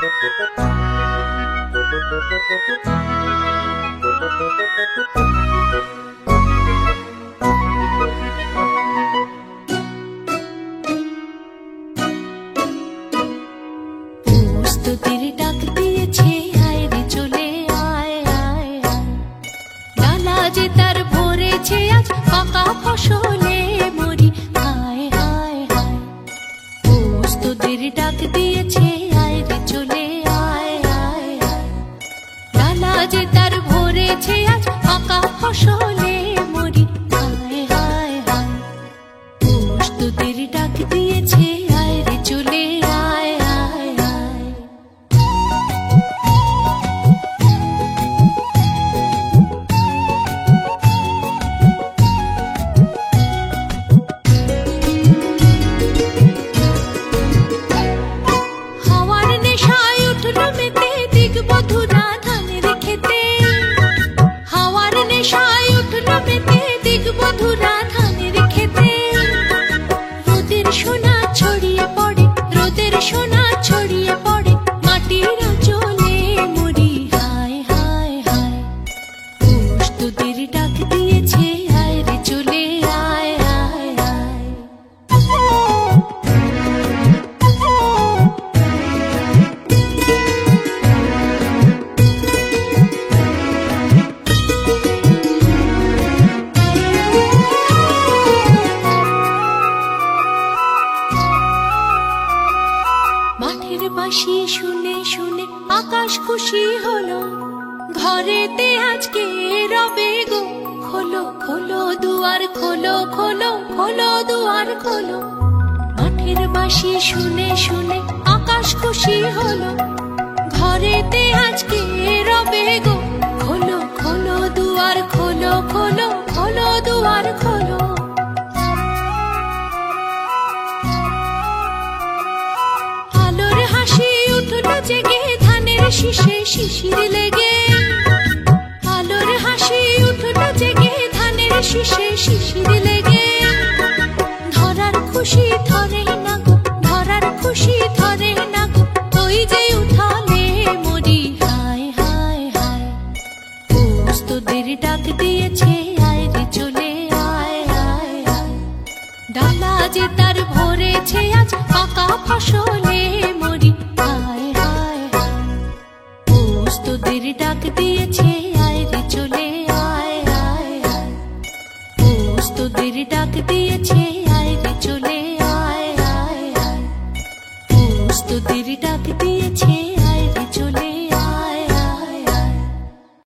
প্রস্তুতির ডাক দিয়েছে, আয় রে চলে আয় আয় আয়। ডালা যে তার ভরেছে আজ পাকা ফসলে মরি, হায় হায় হায়। প্রস্তুতির ডাক দিয়েছে, আয় রে চলে আয় আয় আয়। ডালা যে তার ভরেছে আজ পাকা ফসলে মরি, হায় হায় হায়। প্রস্তুতির ডাক দিয়েছে, আয় রে চলে আয় আয় আয়। হাওয়ার নেশায় উঠলো মেতে দিগবধূরা ধানের খেতে। হাওয়ার নেশায় উঠলো মেতে দিগবধূরা ধানের খেতে। রোদের সোনা ছড়িয়ে পড়ে, রোদের সোনা ছড়িয়ে পড়ে মাটির আঁচলে মরি, হায় হায় হায়। প্রস্তুতির ডাক দিয়েছে, আয় রে চলে আয় আয় আয়। মাঠের বাঁশি শুনে শুনে আকাশ খুশি হলো, ঘরেতে আজকে রবে গো। খোলো খোলো দুয়ার খোলো, খোলো খোলো দুয়ার খোলো। মাঠের বাঁশি শুনে শুনে আকাশ খুশি হলো, ঘরেতে আজকে রবে গো। খোলো খোলো দুয়ার খোলো, খোলো খোলো দুয়ার খোলো। আলোর হাসি উঠলো জেগে ধানের শীষে শিশির লেগে। আলোর হাসি উঠলো জেগে ধানের শীষে শিশির লেগে। ধরার খুশি ধরে না গো, ধরার খুশি ধরে না গো, ওই যে উঠালে মরি, হায় হায় হায়। প্রস্তুতির ডাক দিয়েছে, আয় রে চলে আয় আয় আয়। ডালা যে তার ভরেছে আজ পাকা ফসলে মরি, হায় হায় হায়। প্রস্তুতির ডাক দিয়েছে, আয় রে চলে আয় আয় আয়। প্রস্তুতির ডাক দিয়েছে।